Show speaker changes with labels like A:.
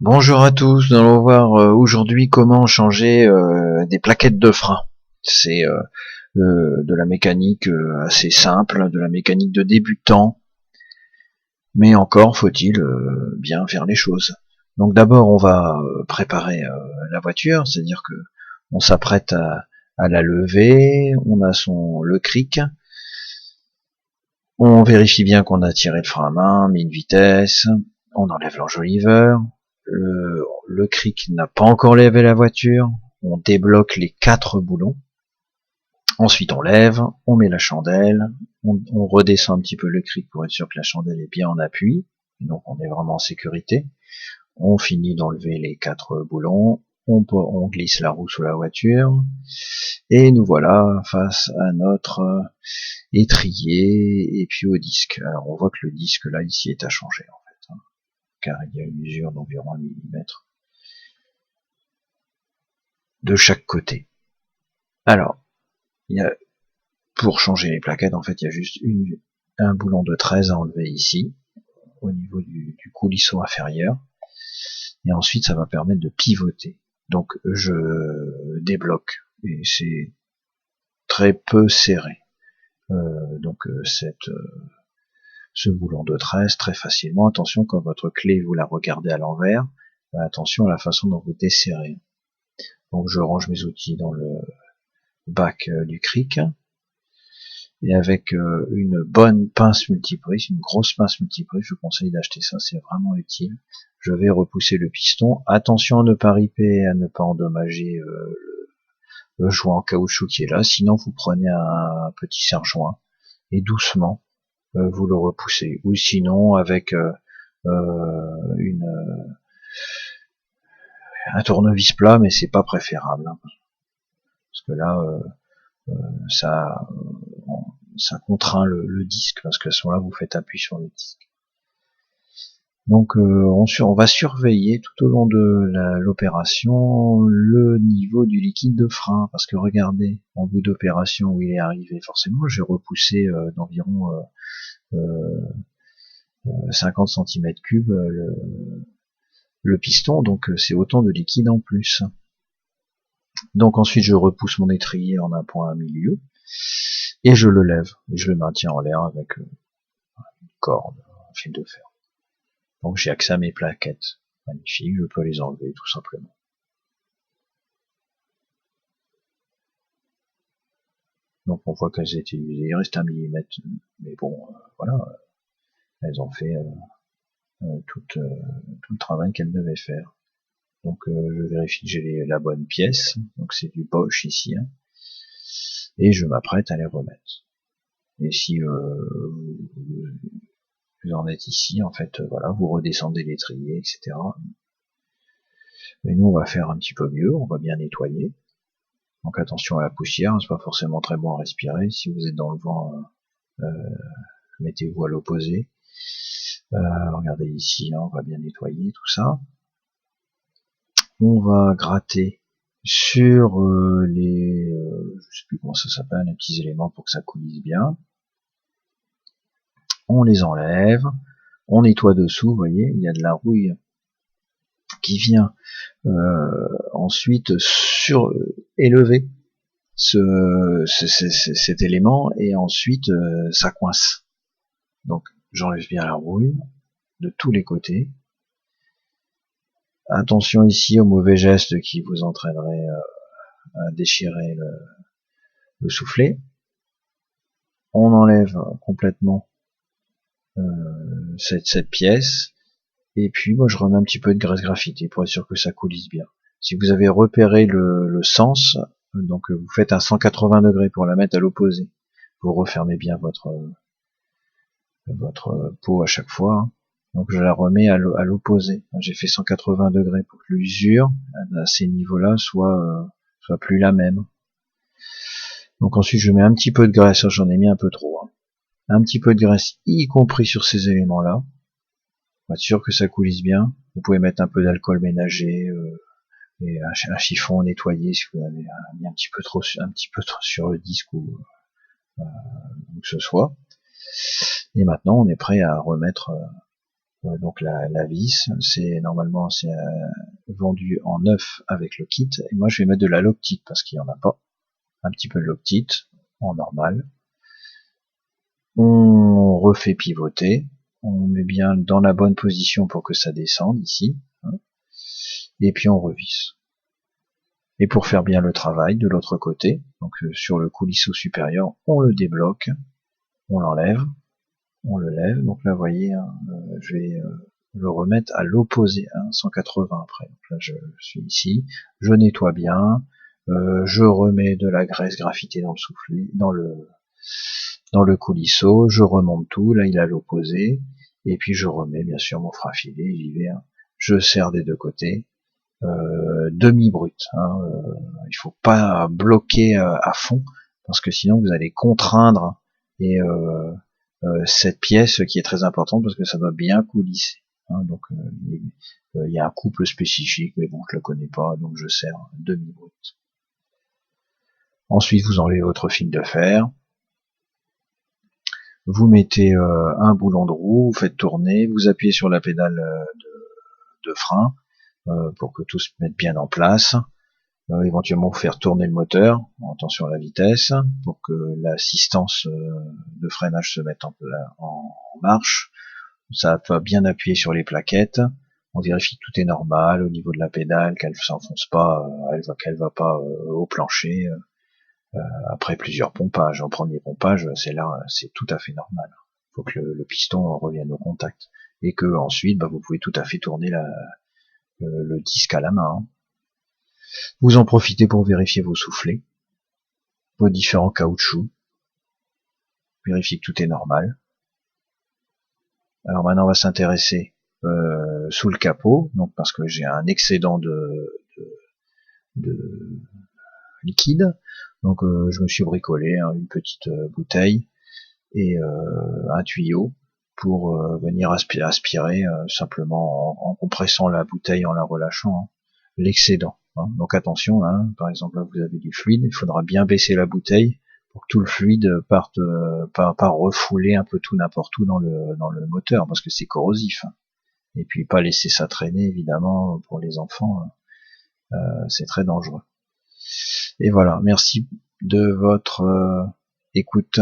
A: Bonjour à tous, nous allons voir aujourd'hui comment changer des plaquettes de frein. C'est de la mécanique assez simple, de la mécanique de débutant, mais encore faut-il bien faire les choses. Donc d'abord on va préparer la voiture, c'est-à-dire que on s'apprête à la lever, on a le cric, on vérifie bien qu'on a tiré le frein à main, mis une vitesse, on enlève l'enjoliveur, le cric n'a pas encore levé la voiture, on débloque les 4 boulons, ensuite on lève, on met la chandelle, on redescend un petit peu le cric pour être sûr que la chandelle est bien en appui, donc on est vraiment en sécurité, on finit d'enlever les 4 boulons, on glisse la roue sous la voiture, et nous voilà face à notre étrier et puis au disque. Alors on voit que le disque là ici est à changer en fait, car il y a une usure d'environ 1 millimètre de chaque côté. Alors, pour changer les plaquettes, en fait, il y a juste un boulon de 13 à enlever ici, au niveau du coulisseau inférieur. Et ensuite, ça va permettre de pivoter. Donc, je débloque. Et c'est très peu serré. Ce boulon de 13 très facilement. Attention, quand votre clé, vous la regardez à l'envers, attention à la façon dont vous desserrez. Donc, je range mes outils dans le bac du cric. Et avec une bonne pince multiprise, une grosse pince multiprise, je vous conseille d'acheter ça, c'est vraiment utile. Je vais repousser le piston. Attention à ne pas riper, à ne pas endommager le joint en caoutchouc qui est là. Sinon, vous prenez un petit serre-joint et doucement, vous le repoussez. Ou sinon, avec un tournevis plat, mais c'est pas préférable. Hein, parce que là, ça, ça contraint le disque, parce qu'à ce moment-là, vous faites appui sur le disque. Donc on va surveiller tout au long de l'opération le niveau du liquide de frein, parce que regardez, en bout d'opération où il est arrivé, forcément j'ai repoussé d'environ 50 cm3 le piston, donc c'est autant de liquide en plus. Donc ensuite je repousse mon étrier en un point à milieu, et je le lève, et je le maintiens en l'air avec une corde, un fil de fer. Donc j'ai accès à mes plaquettes. Magnifique, je peux les enlever tout simplement. Donc on voit qu'elles étaient usées, il reste 1 millimètre, mais bon, voilà, elles ont fait tout le travail qu'elles devaient faire. Donc je vérifie que j'ai la bonne pièce, donc c'est du Bosch ici, hein, et je m'apprête à les remettre. Et si vous en êtes ici, en fait, voilà, vous redescendez l'étrier, etc. Mais nous on va faire un petit peu mieux, on va bien nettoyer. Donc attention à la poussière, c'est pas forcément très bon à respirer. Si vous êtes dans le vent, mettez-vous à l'opposé. Regardez ici, hein, on va bien nettoyer tout ça. On va gratter sur je sais plus comment ça s'appelle, les petits éléments pour que ça coulisse bien. On les enlève, on nettoie dessous, vous voyez, il y a de la rouille qui vient ensuite élever cet élément, et ensuite ça coince. Donc j'enlève bien la rouille de tous les côtés. Attention ici au mauvais geste qui vous entraînerait à déchirer le soufflet. On enlève complètement cette pièce, et puis moi je remets un petit peu de graisse graphitée pour être sûr que ça coulisse bien. Si vous avez repéré le sens, donc vous faites un 180 degrés pour la mettre à l'opposé. Vous refermez bien votre peau à chaque fois, hein. Donc je la remets à l'opposé. J'ai fait 180 degrés pour que l'usure à ces niveaux-là soit plus la même. Donc ensuite je mets un petit peu de graisse, j'en ai mis un peu trop, hein. Un petit peu de graisse, y compris sur ces éléments-là, pour être sûr que ça coulisse bien. Vous pouvez mettre un peu d'alcool ménager et un chiffon nettoyé si vous avez mis un petit peu trop sur le disque ou où que ce soit. Et maintenant on est prêt à remettre Donc la vis, c'est normalement c'est vendu en neuf avec le kit, et moi je vais mettre de la Loctite parce qu'il y en a pas, un petit peu de Loctite en normal. On refait pivoter, on met bien dans la bonne position pour que ça descende ici, hein, et puis on revisse. Et pour faire bien le travail de l'autre côté, donc sur le coulisseau supérieur, on le débloque, on l'enlève, on le lève. Donc là, vous voyez, hein, je vais le remettre à l'opposé, hein, 180 après. Donc là, je suis ici, je nettoie bien, je remets de la graisse graffitée dans le soufflet, dans le coulisseau, je remonte tout, là il est à l'opposé, et puis je remets bien sûr mon frein à filet, j'y vais, hein. Je serre des deux côtés, demi-brut, hein, il faut pas bloquer à fond, parce que sinon vous allez contraindre et cette pièce qui est très importante parce que ça doit bien coulisser. Hein, donc il y a un couple spécifique, mais bon je le connais pas, donc je serre demi-brut. Ensuite vous enlevez votre fil de fer, vous mettez un boulon de roue, vous faites tourner, vous appuyez sur la pédale de frein pour que tout se mette bien en place. Éventuellement faire tourner le moteur, attention à la vitesse, pour que l'assistance de freinage se mette en marche. Ça va bien appuyer sur les plaquettes. On vérifie que tout est normal au niveau de la pédale, qu'elle s'enfonce pas, qu'elle va pas au plancher. Après plusieurs pompages, en premier pompage, c'est tout à fait normal. Il faut que le piston revienne au contact et que ensuite, vous pouvez tout à fait tourner le disque à la main. Hein. Vous en profitez pour vérifier vos soufflets, vos différents caoutchoucs, vérifier que tout est normal. Alors maintenant, on va s'intéresser sous le capot, donc parce que j'ai un excédent de liquide. Donc je me suis bricolé une petite bouteille et un tuyau pour venir aspirer simplement en compressant la bouteille, en la relâchant, hein, l'excédent. Hein. Donc attention, hein, par exemple là vous avez du fluide, il faudra bien baisser la bouteille pour que tout le fluide parte pas refouler un peu tout n'importe où dans le moteur parce que c'est corrosif. Hein. Et puis pas laisser ça traîner évidemment pour les enfants, c'est très dangereux. Et voilà, merci de votre écoute.